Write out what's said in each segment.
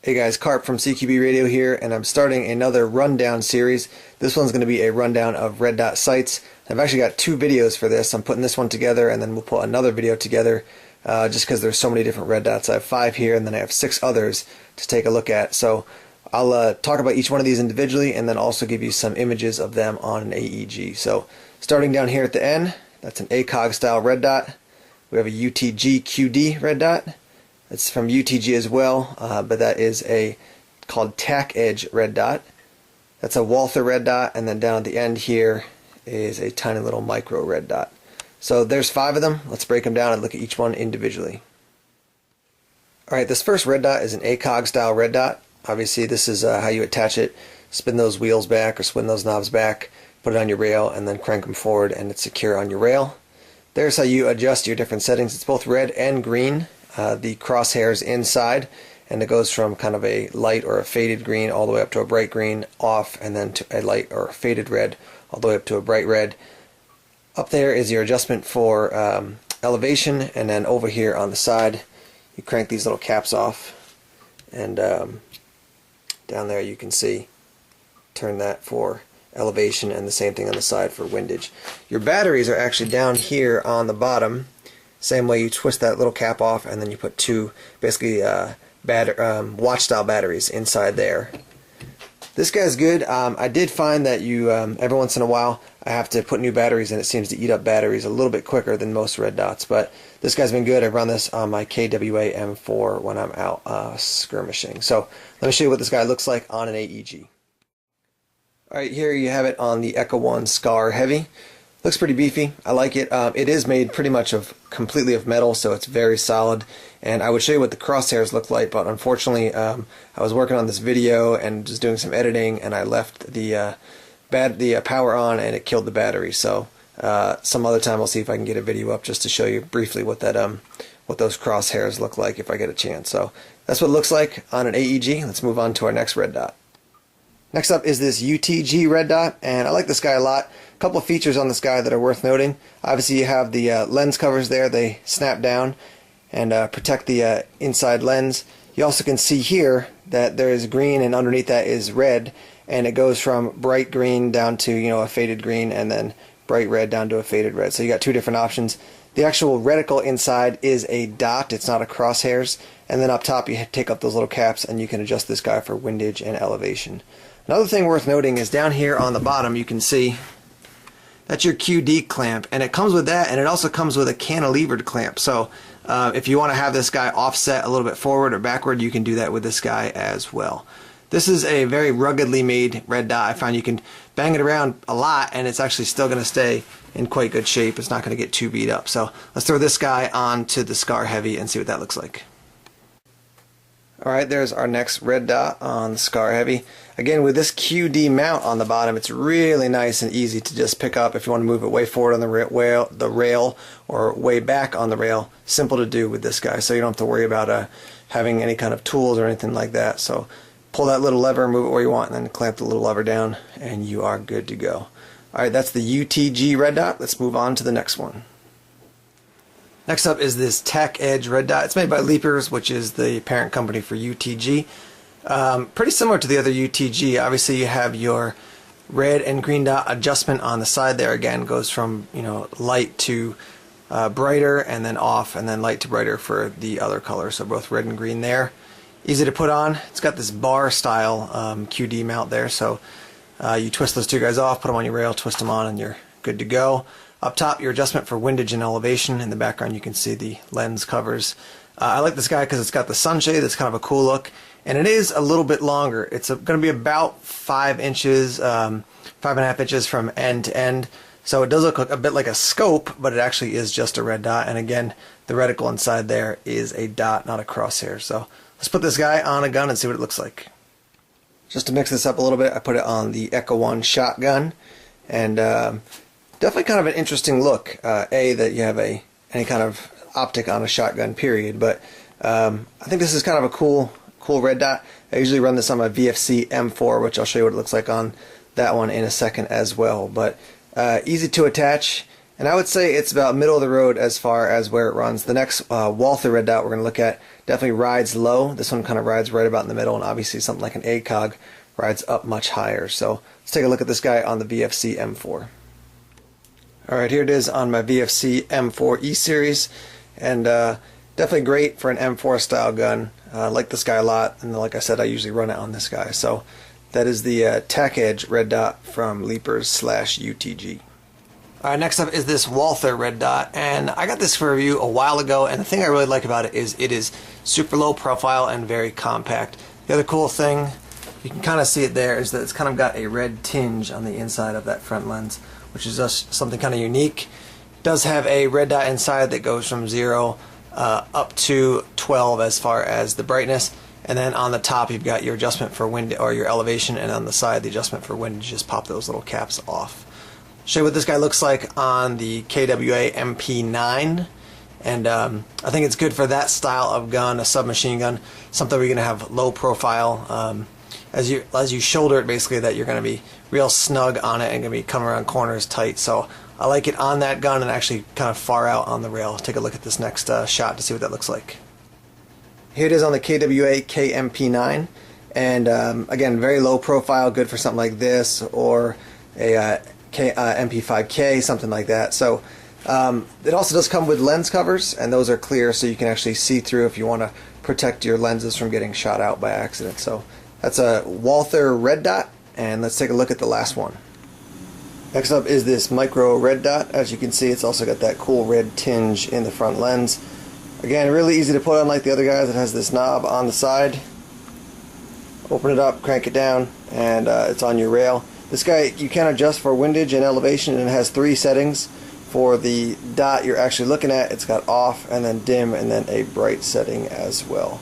Hey guys, Carp from CQB Radio here, and I'm starting another rundown series. This one's going to be a rundown of red dot sights. I've actually got two videos for this. I'm putting this one together, and then we'll put another video together just because there's so many different red dots. I have 5 here, and then I have 6 others to take a look at. So I'll talk about each one of these individually, and then also give you some images of them on an AEG. So starting down here at the end, that's an ACOG style red dot. We have a UTG QD red dot. It's from UTG as well, but that is a called tack edge red dot. That's a Walther red dot, and then down at the end here is a tiny little micro red dot. So there's 5 of them. Let's break them down and look at each one individually. Alright, this first red dot is an ACOG style red dot. Obviously this is how you attach it. Spin those wheels back or spin those knobs back, put it on your rail, and then crank them forward, and it's secure on your rail. There's how you adjust your different settings. It's both red and green. The crosshairs inside, and it goes from kind of a light or a faded green all the way up to a bright green off, and then to a light or a faded red all the way up to a bright red. Up there is your adjustment for elevation, and then over here on the side you crank these little caps off, and down there you can see turn that for elevation, and the same thing on the side for windage. Your batteries are actually down here on the bottom. Same way, you twist that little cap off, and then you put 2 basically watch style batteries inside there. This guy's good. I did find that you every once in a while I have to put new batteries in. It seems to eat up batteries a little bit quicker than most red dots, but this guy's been good. I run this on my KWA M4 when I'm out skirmishing. So let me show you what this guy looks like on an AEG. Alright, here you have it on the Echo 1 Scar Heavy. Looks pretty beefy. I like it. It is made pretty much completely of metal, so it's very solid. And I would show you what the crosshairs look like, but unfortunately I was working on this video and just doing some editing, and I left the power on, and it killed the battery. So some other time I'll see if I can get a video up just to show you briefly what that what those crosshairs look like if I get a chance. So that's what it looks like on an AEG. Let's move on to our next red dot. Next up is this UTG red dot, and I like this guy a lot. A couple of features on this guy that are worth noting. Obviously you have the lens covers there. They snap down and protect the inside lens. You also can see here that there is green, and underneath that is red, and it goes from bright green down to a faded green, and then bright red down to a faded red. So you got 2 different options. The actual reticle inside is a dot. It's not a crosshairs. And then up top you take up those little caps, and you can adjust this guy for windage and elevation. Another thing worth noting is down here on the bottom you can see that's your QD clamp, and it comes with that, and it also comes with a cantilevered clamp. So if you want to have this guy offset a little bit forward or backward, you can do that with this guy as well. This is a very ruggedly made red dot. I found you can bang it around a lot, and it's actually still going to stay in quite good shape. It's not going to get too beat up. So let's throw this guy onto the Scar Heavy and see what that looks like. Alright, there's our next red dot on the Scar Heavy. Again, with this QD mount on the bottom, it's really nice and easy to just pick up if you want to move it way forward on the rail or way back on the rail. Simple to do with this guy, so you don't have to worry about having any kind of tools or anything like that. So pull that little lever, move it where you want, and then clamp the little lever down, and you are good to go. Alright, that's the UTG red dot. Let's move on to the next one. Next up is this tack edge red dot. It's made by Leapers, which is the parent company for UTG. Pretty similar to the other UTG. Obviously you have your red and green dot adjustment on the side there. Again, goes from light to brighter, and then off, and then light to brighter for the other color. So both red and green there. Easy to put on. It's got this bar style QD mount there. So you twist those 2 guys off, put them on your rail, twist them on, and you're good to go. Up top, your adjustment for windage and elevation. In the background, you can see the lens covers. I like this guy because it's got the sunshade. That's kind of a cool look, and it is a little bit longer. It's going to be about 5 inches, 5.5 inches from end to end. So it does look a bit like a scope, but it actually is just a red dot. And again, the reticle inside there is a dot, not a crosshair. So let's put this guy on a gun and see what it looks like. Just to mix this up a little bit, I put it on the Echo 1 shotgun, and definitely kind of an interesting look. That you have any kind of optic on a shotgun, period. But I think this is kind of a cool red dot. I usually run this on my VFC M4, which I'll show you what it looks like on that one in a second as well. But easy to attach, And I would say it's about middle of the road as far as where it runs. The next Walther red dot we're going to look at definitely rides low. This one kind of rides right about in the middle, and obviously something like an ACOG rides up much higher. So let's take a look at this guy on the VFC M4. Alright, here it is on my VFC M4 E series, and definitely great for an M4 style gun. I like this guy a lot, and like I said, I usually run it on this guy. So that is the Tac Edge red dot from Leapers/UTG. Alright, next up is this Walther red dot, and I got this for review a while ago, and the thing I really like about it is super low profile and very compact. The other cool thing, you can kind of see it there, is that it's kind of got a red tinge on the inside of that front lens, which is just something kind of unique. It does have a red dot inside that goes from 0 up to 12 as far as the brightness, and then on the top you've got your adjustment for wind or your elevation, and on the side the adjustment for wind. You just pop those little caps off. Show you what this guy looks like on the KWA MP9, and I think it's good for that style of gun, a submachine gun, something where you're going to have low profile. As you shoulder it, basically, that you're going to be real snug on it and going to be coming around corners tight. So I like it on that gun and actually kind of far out on the rail. Take a look at this next shot to see what that looks like. Here it is on the KWA KMP9, and again, very low profile, good for something like this or a MP5K, something like that. So it also does come with lens covers, and those are clear, so you can actually see through if you want to protect your lenses from getting shot out by accident. So that's a Walther red dot, and let's take a look at the last one. Next up is this micro red dot. As you can see, it's also got that cool red tinge in the front lens. Again, really easy to put on like the other guys. It has this knob on the side. Open it up, crank it down, and it's on your rail. This guy, you can adjust for windage and elevation, and it has 3 settings. For the dot you're actually looking at, it's got off and then dim and then a bright setting as well.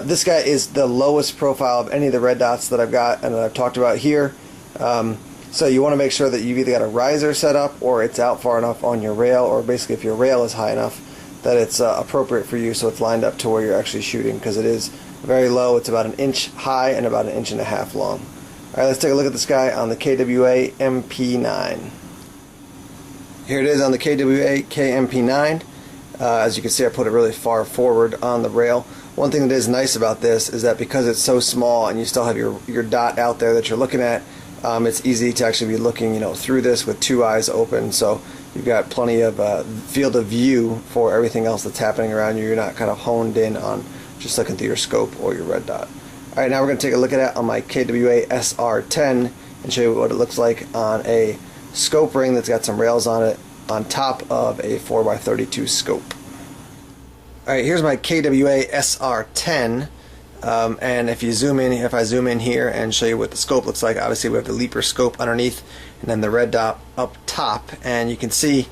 This guy is the lowest profile of any of the red dots that I've got and that I've talked about here. So you want to make sure that you've either got a riser set up or it's out far enough on your rail, or basically if your rail is high enough that it's appropriate for you, so it's lined up to where you're actually shooting, because it is very low. It's about 1 inch high and about 1.5 inches long. Alright, let's take a look at this guy on the KWA MP9. Here it is on the KWA KMP9. As you can see, I put it really far forward on the rail. One thing that is nice about this is that because it's so small and you still have your dot out there that you're looking at, it's easy to actually be looking, through this with 2 eyes open. So you've got plenty of field of view for everything else that's happening around you. You're not kind of honed in on just looking through your scope or your red dot. Alright, now we're going to take a look at it on my KWA SR10 and show you what it looks like on a scope ring that's got some rails on it on top of a 4x32 scope. Alright, here's my KWA SR10, and if I zoom in here and show you what the scope looks like, obviously we have the Leaper scope underneath and then the red dot up top, and you can see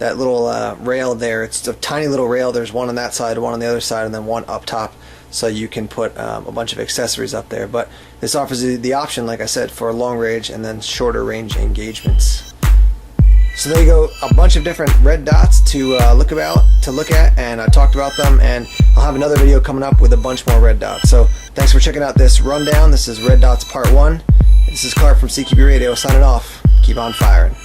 that little rail there. It's a tiny little rail. There's one on that side, one on the other side, and then one up top, so you can put a bunch of accessories up there. But this offers you the option, like I said, for long range and then shorter range engagements. So there you go, a bunch of different red dots to look at, and I talked about them, and I'll have another video coming up with a bunch more red dots. So thanks for checking out this rundown. This is Red Dots Part 1. This is Carp from CQB Radio signing off. Keep on firing.